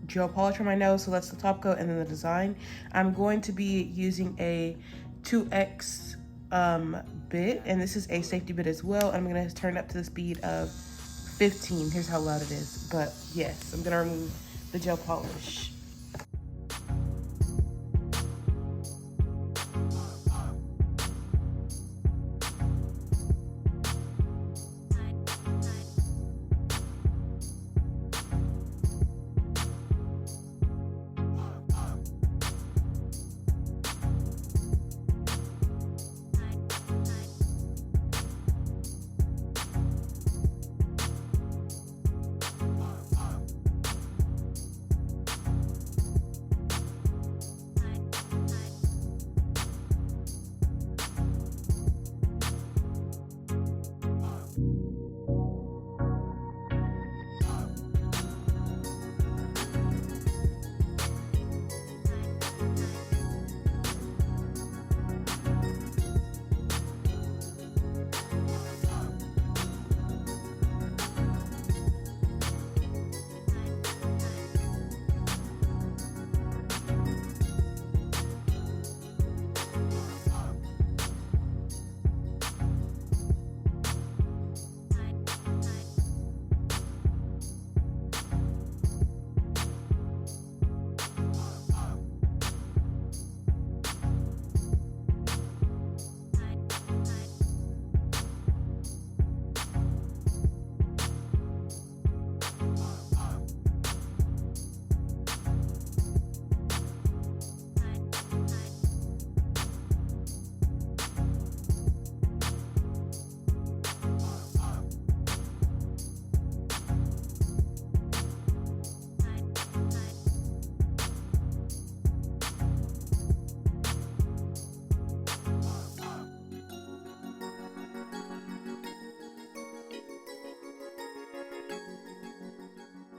gel polish on my nails, so that's the top coat and then the design. I'm going to be using a 2X bit, and this is a safety bit as well. I'm gonna turn up to the speed of 15. Here's how loud it is. But yes, I'm gonna remove the gel polish.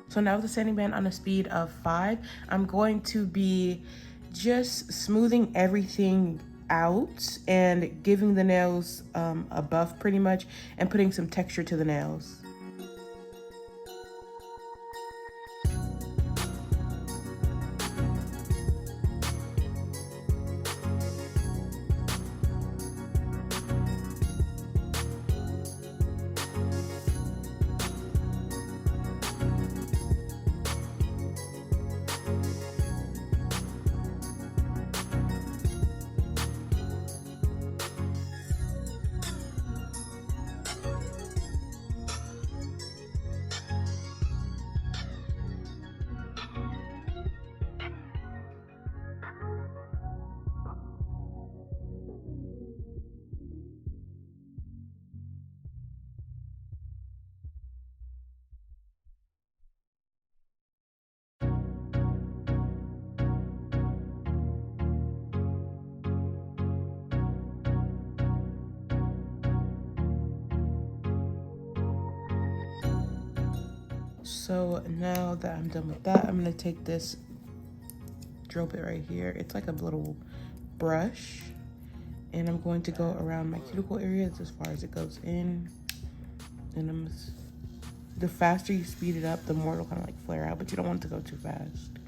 So now with the sanding band on a speed of 5, I'm going to be just smoothing everything out and giving the nails a buff pretty much, and putting some texture to the nails. So now that I'm done with that, I'm gonna take this drill bit right here. It's like a little brush, and I'm going to go around my cuticle area as far as it goes in. And the faster you speed it up, the more it'll kind of like flare out, but you don't want it to go too fast.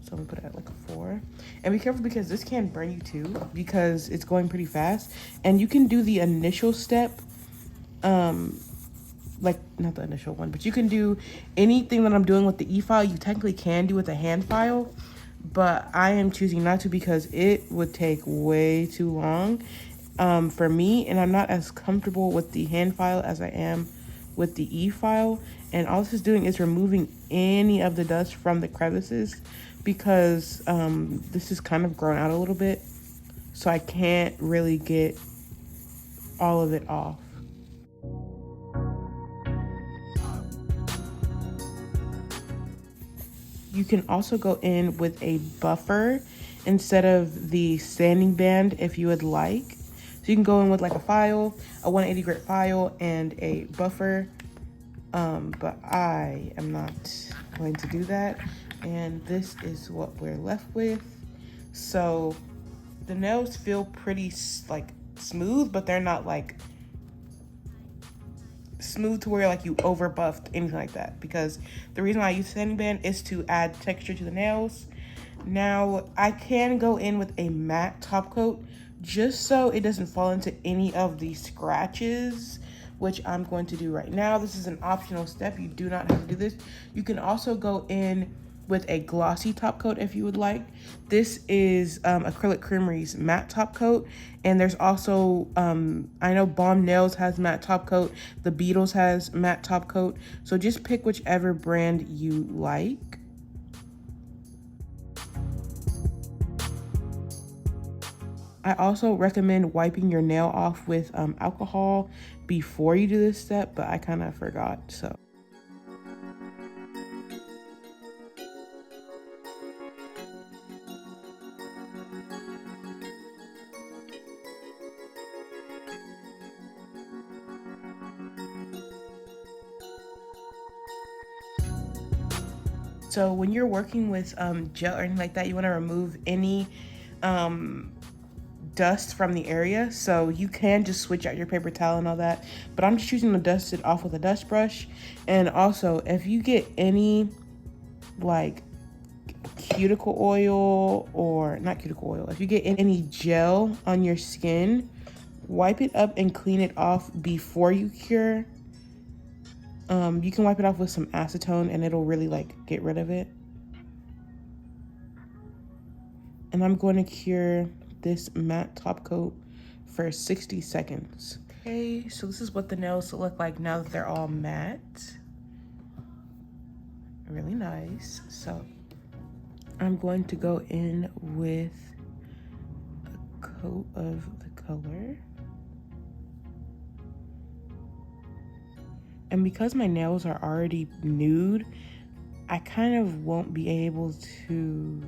So I'm gonna put it at like a 4. And be careful because this can burn you too, because it's going pretty fast. And you can do the initial step, like not the initial one, but you can do anything that I'm doing with the e-file, you technically can do with a hand file, but I am choosing not to because it would take way too long for me, and I'm not as comfortable with the hand file as I am with the e-file. And all this is doing is removing any of the dust from the crevices, because this is kind of grown out a little bit, so I can't really get all of it off. You can also go in with a buffer instead of the sanding band if you would like. So you can go in with like a file, a 180 grit file, and a buffer. But I am not going to do that. And this is what we're left with. So the nails feel pretty like smooth, but they're not like smooth to where like you over buffed, anything like that. Because the reason why I use sanding band is to add texture to the nails. Now I can go in with a matte top coat just so it doesn't fall into any of the scratches, which I'm going to do right now. This is an optional step. You do not have to do this. You can also go in with a glossy top coat if you would like. This is Acrylic Creamery's matte top coat. And there's also, I know Balm Nails has matte top coat. The Beatles has matte top coat. So just pick whichever brand you like. I also recommend wiping your nail off with alcohol before you do this step, but I kind of forgot, so. So when you're working with gel or anything like that, you want to remove any dust from the area. So you can just switch out your paper towel and all that, but I'm just choosing to dust it off with a dust brush. And also, if you get any like cuticle oil, or not cuticle oil, if you get any gel on your skin, wipe it up and clean it off before you cure. You can wipe it off with some acetone and it'll really like get rid of it. And I'm going to cure this matte top coat for 60 seconds. Okay, so this is what the nails look like now that they're all matte. Really nice. So I'm going to go in with a coat of the color. And because my nails are already nude, I kind of won't be able to,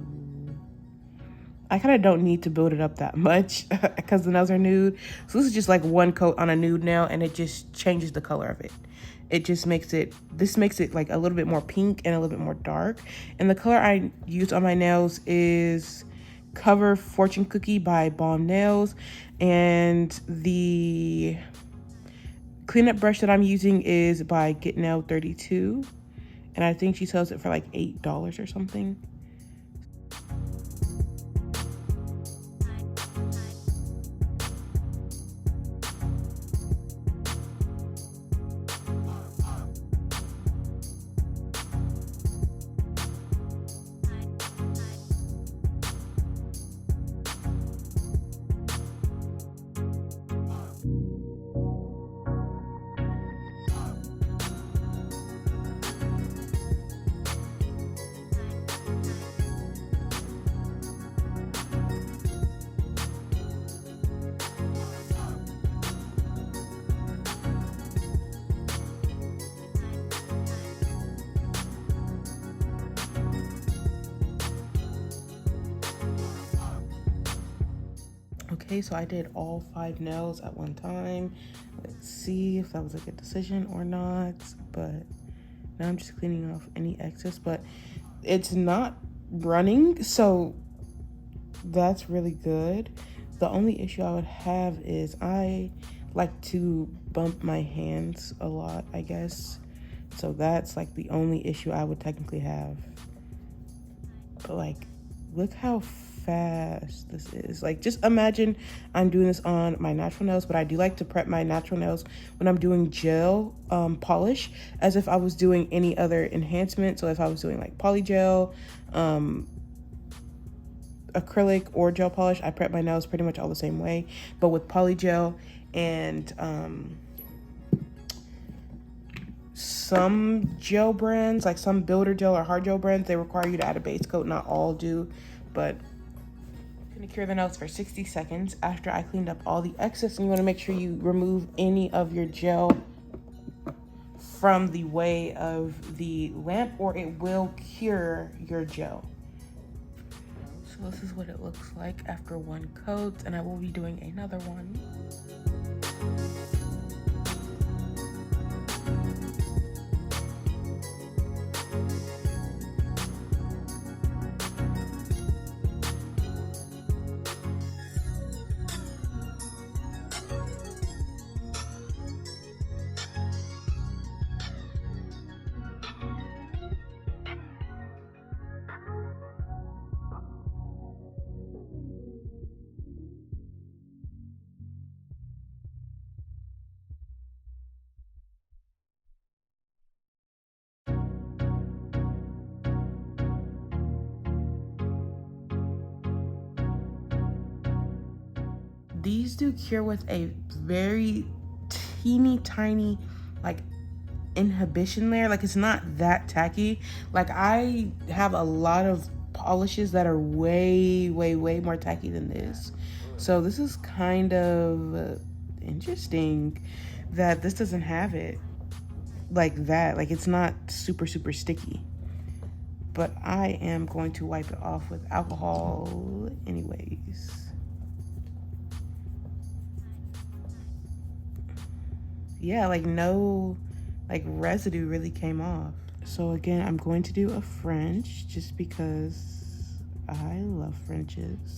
I kind of don't need to build it up that much because the nails are nude. So this is just like one coat on a nude nail and it just changes the color of it. It just makes it, this makes it like a little bit more pink and a little bit more dark. And the color I use on my nails is Cover Fortune Cookie by Balm Nails. And the cleanup brush that I'm using is by Get Nail 32. And I think she sells it for like $8 or something. Okay, so I did all 5 nails at one time. Let's see if that was a good decision or not. But now I'm just cleaning off any excess, but it's not running, so that's really good. The only issue I would have is I like to bump my hands a lot, I guess. So that's like the only issue I would technically have. But like, look how fast this is. Like, just imagine I'm doing this on my natural nails, but I do like to prep my natural nails when I'm doing gel polish as if I was doing any other enhancement. So if I was doing like polygel, acrylic, or gel polish, I prep my nails pretty much all the same way. But with polygel and some gel brands, like some builder gel or hard gel brands, they require you to add a base coat. Not all do, but I'm gonna cure the nails for 60 seconds after I cleaned up all the excess. And you want to make sure you remove any of your gel from the way of the lamp, or it will cure your gel. So this is what it looks like after one coat, and I will be doing another one. these do cure with a very teeny tiny like inhibition layer. Like it's not that tacky. Like I have a lot of polishes that are way more tacky than this. So this is kind of interesting that this doesn't have it like that. Like it's not super sticky. But I am going to wipe it off with alcohol anyways. Yeah, like no like residue really came off. So again, I'm going to do a French just because I love Frenches.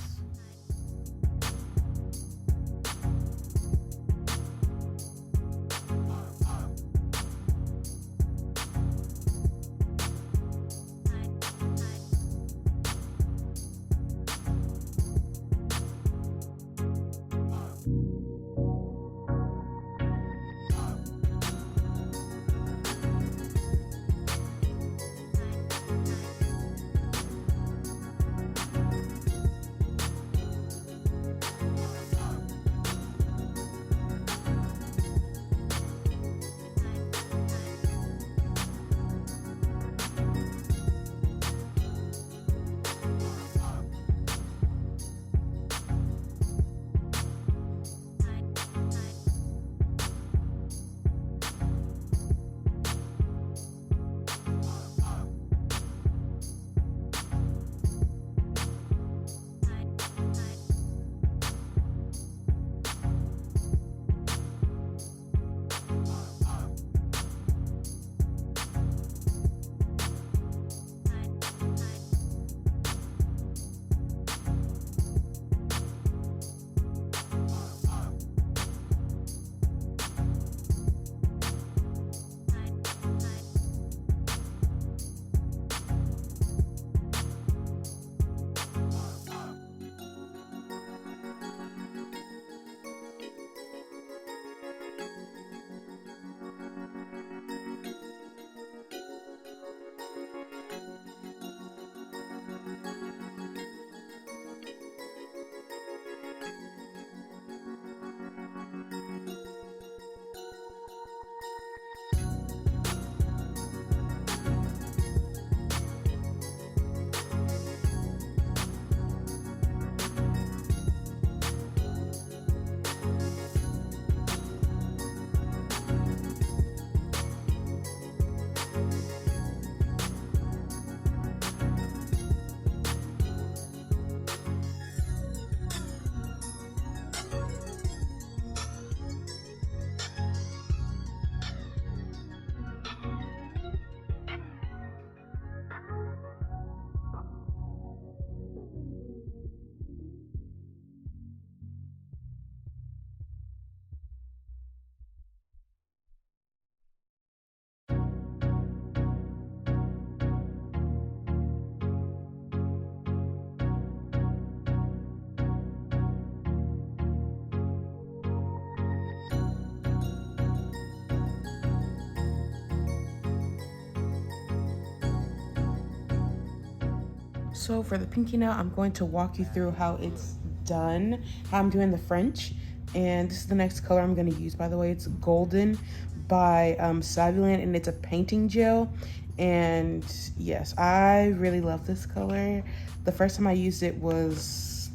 So for the pinky nail, I'm going to walk you through how it's done, how I'm doing the French. And this is the next color I'm going to use, by the way. It's Golden by Savuland, and it's a painting gel. And yes, I really love this color. The first time I used it was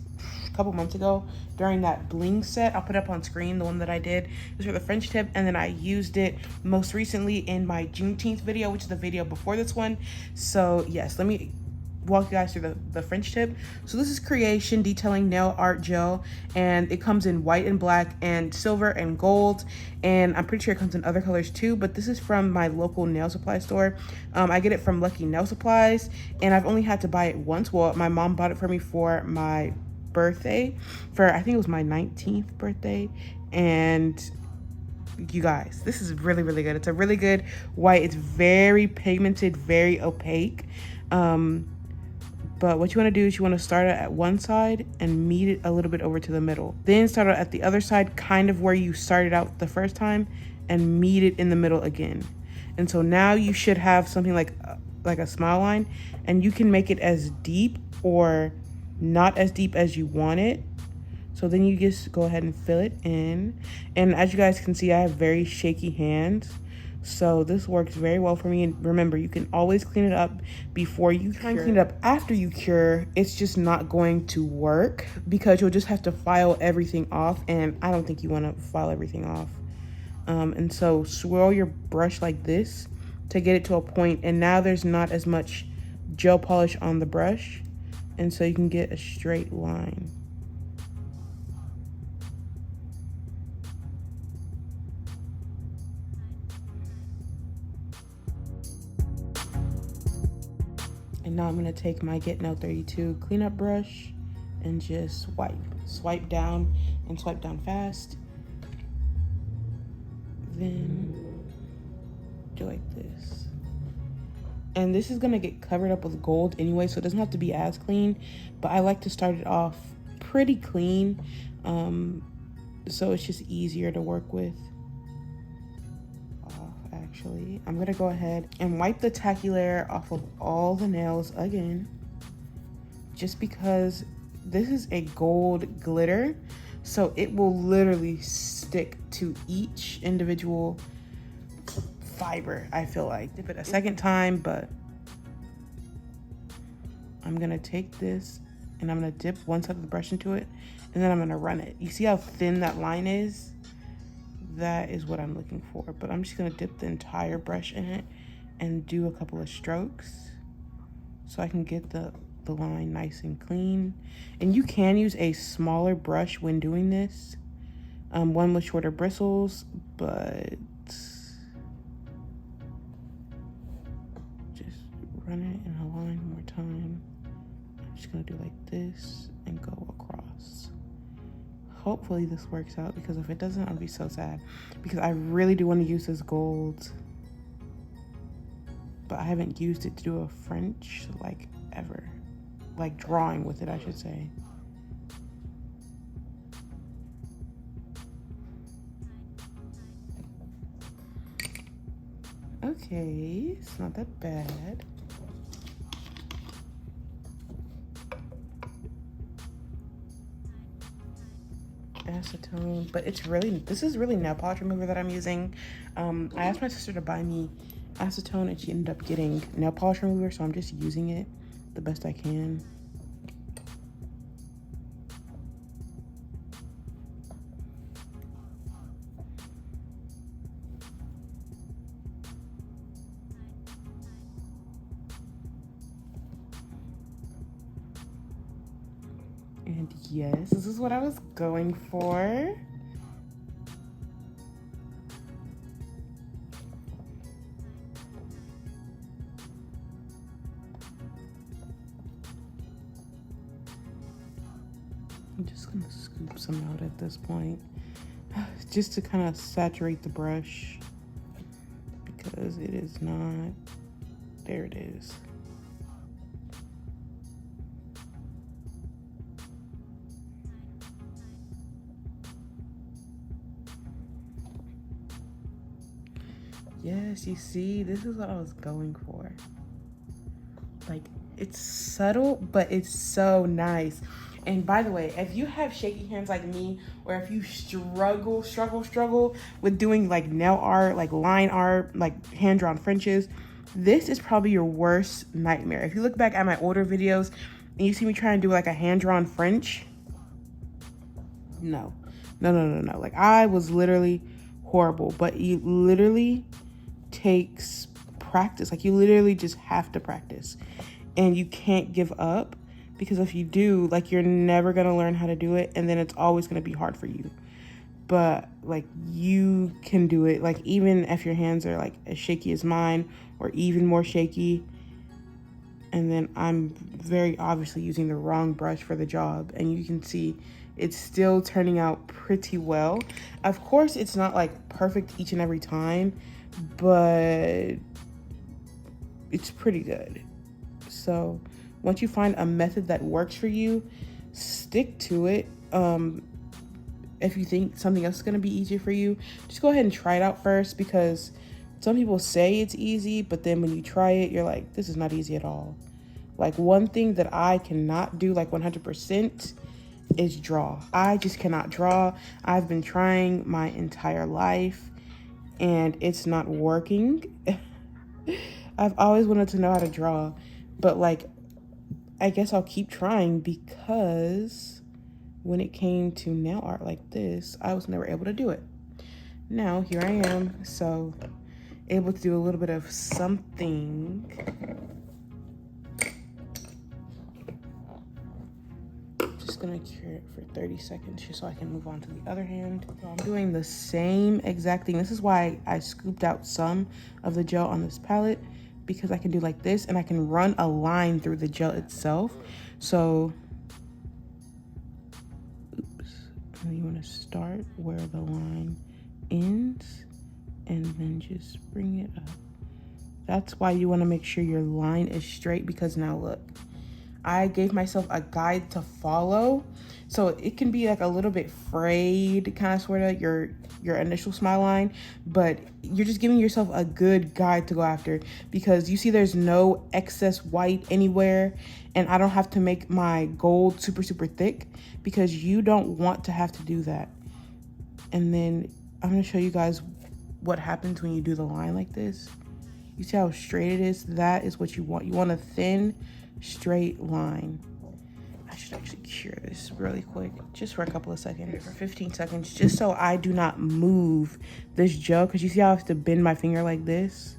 a couple months ago during that bling set. I'll put it up on screen, the one that I did. It was for the French tip, and then I used it most recently in my Juneteenth video, which is the video before this one. So yes, let me walk you guys through the French tip. So this is Creation Detailing Nail Art Gel, and it comes in white and black and silver and gold, and I'm pretty sure it comes in other colors too, but this is from my local nail supply store. I get it from Lucky Nail Supplies, and I've only had to buy it once. Well, my mom bought it for me for my birthday, for I think it was my 19th birthday, and you guys, this is really good. It's a really good white. It's very pigmented, very opaque. But what you want to do is you want to start it at one side and meet it a little bit over to the middle. Then start it at the other side, kind of where you started out the first time, and meet it in the middle again. And so now you should have something like a smile line, and you can make it as deep or not as deep as you want it. So then you just go ahead and fill it in. And as you guys can see, I have very shaky hands. So this works very well for me. And remember, you can always clean it up before you cure. Try and clean it up after you cure. It's just not going to work because you'll just have to file everything off. And I don't think you want to file everything off. And so swirl your brush like this to get it to a point. And now there's not as much gel polish on the brush. And so you can get a straight line. And now I'm gonna take my Get Nail 32 cleanup brush and just swipe down and swipe down fast. Then do like this. And this is gonna get covered up with gold anyway, so it doesn't have to be as clean, but I like to start it off pretty clean, so it's just easier to work with. Actually, I'm gonna go ahead and wipe the tacky layer off of all the nails again, just because this is a gold glitter, so it will literally stick to each individual fiber. I feel like dip it a second time, but I'm gonna take this and I'm gonna dip one side of the brush into it, and then I'm gonna run it. You see how thin that line is? That is what I'm looking for. But I'm just gonna dip the entire brush in it and do a couple of strokes so I can get the line nice and clean. And you can use a smaller brush when doing this, one with shorter bristles, but just run it in a line one more time. I'm just gonna do like this and go across. Hopefully this works out, because if it doesn't, I'll be so sad, because I really do want to use this gold, but I haven't used it to do a French like ever, like drawing with it, I should say. Okay, it's not that bad. Acetone, but this is really nail polish remover that I'm using. I asked my sister to buy me acetone and she ended up getting nail polish remover, so I'm just using it the best I can. And yes, this is what I was going for. I'm just gonna scoop some out at this point, just to kind of saturate the brush, because it is not, there it is. Yes, you see, this is what I was going for. Like, it's subtle, but it's so nice. And by the way, if you have shaky hands like me, or if you struggle with doing like nail art, like line art, like hand-drawn Frenches, this is probably your worst nightmare. If you look back at my older videos and you see me trying to do like a hand-drawn French, no. Like, I was literally horrible, but you literally takes practice. Like, you literally just have to practice, and you can't give up, because if you do, like, you're never gonna learn how to do it, and then it's always gonna be hard for you. But like, you can do it. Like, even if your hands are like as shaky as mine or even more shaky, and then I'm very obviously using the wrong brush for the job, and you can see it's still turning out pretty well. Of course, it's not like perfect each and every time, but it's pretty good. So once you find a method that works for you, stick to it. If you think something else is going to be easier for you, just go ahead and try it out first, because some people say it's easy, but then when you try it, you're like, this is not easy at all. Like, one thing that I cannot do like 100% is draw. I just cannot draw. I've been trying my entire life and it's not working. I've always wanted to know how to draw, but like, I guess I'll keep trying because when it came to nail art like this, I was never able to do it. Now, here I am, so able to do a little bit of something. Just gonna cure it for 30 seconds just so I can move on to the other hand. So I'm doing the same exact thing. This is why I scooped out some of the gel on this palette, because I can do like this and I can run a line through the gel itself. So, oops, and you wanna start where the line ends and then just bring it up. That's why you wanna make sure your line is straight, because now look, I gave myself a guide to follow. So it can be like a little bit frayed, kind of sort of, your initial smile line, but you're just giving yourself a good guide to go after, because you see there's no excess white anywhere, and I don't have to make my gold super, super thick, because you don't want to have to do that. And then I'm gonna show you guys what happens when you do the line like this. You see how straight it is? That is what you want. You want a thin, straight line. I should actually cure this really quick, just for a couple of seconds, for 15 seconds, just so I do not move this gel, because you see how I have to bend my finger like this?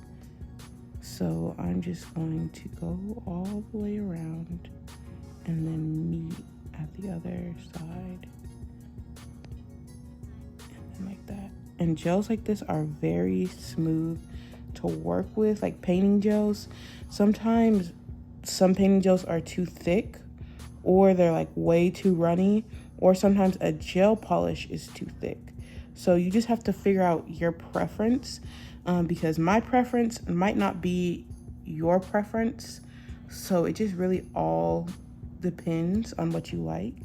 So I'm just going to go all the way around and then meet at the other side. And then like that. And gels like this are very smooth to work with, like painting gels. Sometimes some painting gels are too thick, or they're like way too runny, or sometimes a gel polish is too thick. So you just have to figure out your preference, because my preference might not be your preference. So it just really all depends on what you like.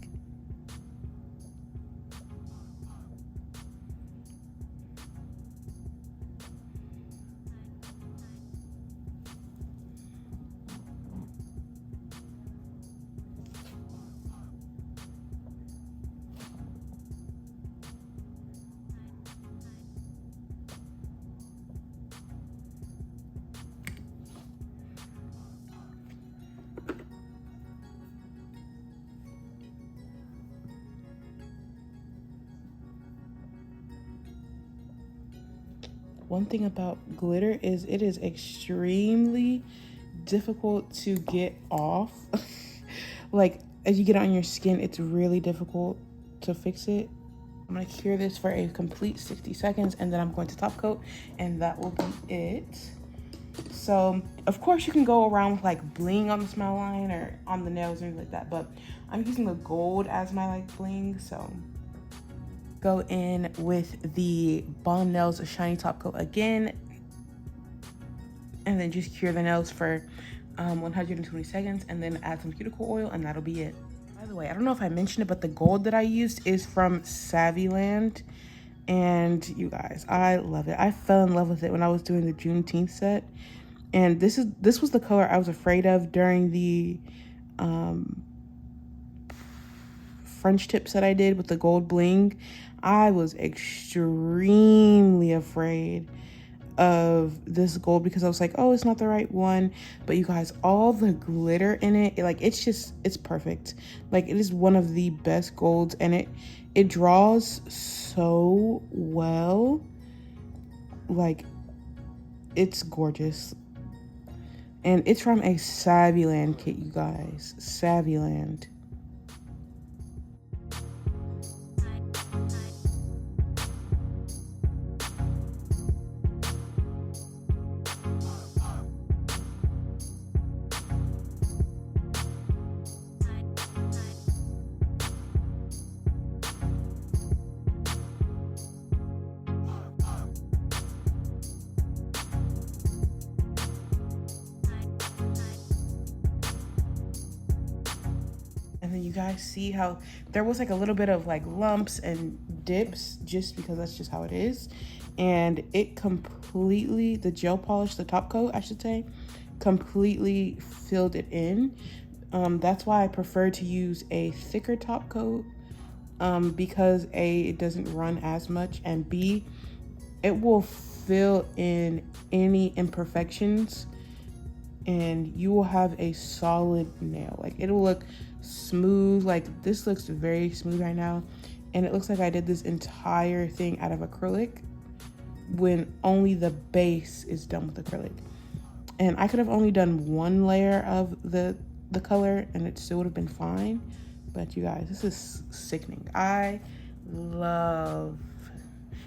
One thing about glitter is it is extremely difficult to get off. Like, as you get it on your skin, it's really difficult to fix it. I'm gonna cure this for a complete 60 seconds, and then I'm going to top coat, and that will be it. So, of course, you can go around with like bling on the smile line or on the nails or anything like that, but I'm using the gold as my like bling, so go in with the Bomb Nails Shiny Top Coat again, and then just cure the nails for 120 seconds, and then add some cuticle oil, and that'll be it. By the way, I don't know if I mentioned it, but the gold that I used is from Savvyland, and you guys, I love it. I fell in love with it when I was doing the Juneteenth set, and this was the color I was afraid of during the French tip set I did with the gold bling. I was extremely afraid of this gold because I was like, oh, it's not the right one. But you guys, all the glitter in it, like, it's perfect. Like, it is one of the best golds, and it draws so well. Like, it's gorgeous. And it's from a Savvyland kit, you guys. Savvyland. And then you guys see how there was like a little bit of like lumps and dips, just because that's just how it is. And it completely, the gel polish, the top coat, I should say, completely filled it in. That's why I prefer to use a thicker top coat because A, it doesn't run as much, and B, it will fill in any imperfections and you will have a solid nail. Like, it'll look smooth. Like, this looks very smooth right now, and it looks like I did this entire thing out of acrylic when only the base is done with acrylic. And I could have only done one layer of the color and it still would have been fine. But you guys, this is sickening. I love.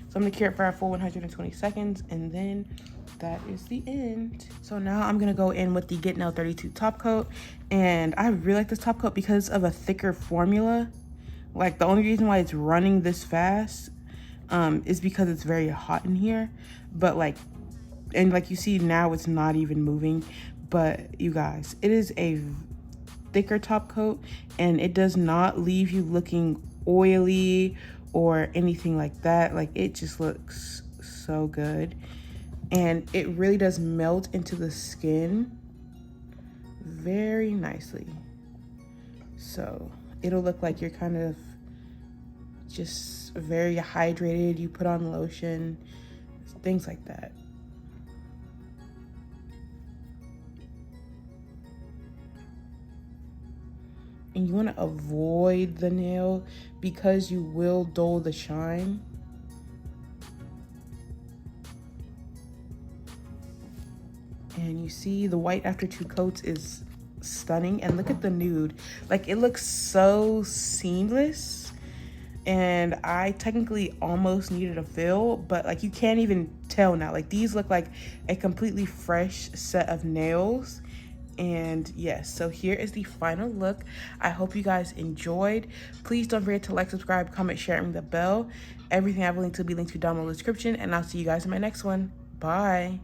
So I'm gonna cure it for a full 120 seconds, and then that is the end. So now I'm gonna go in with the Get Nail 32 top coat, and I really like this top coat because of a thicker formula. Like, the only reason why it's running this fast is because it's very hot in here. But like you see now, it's not even moving. But you guys, it is a thicker top coat, and it does not leave you looking oily or anything like that. Like, it just looks so good, and it really does melt into the skin very nicely. So it'll look like you're kind of just very hydrated. You put on lotion, things like that. And you want to avoid the nail because you will dull the shine. And you see the white after 2 coats is stunning. And look at the nude. Like, it looks so seamless. And I technically almost needed a fill, but like, you can't even tell now. Like, these look like a completely fresh set of nails. And yes, so here is the final look. I hope you guys enjoyed. Please don't forget to like, subscribe, comment, share, and ring the bell. Everything I've linked will be linked to down in the description, and I'll see you guys in my next one. Bye.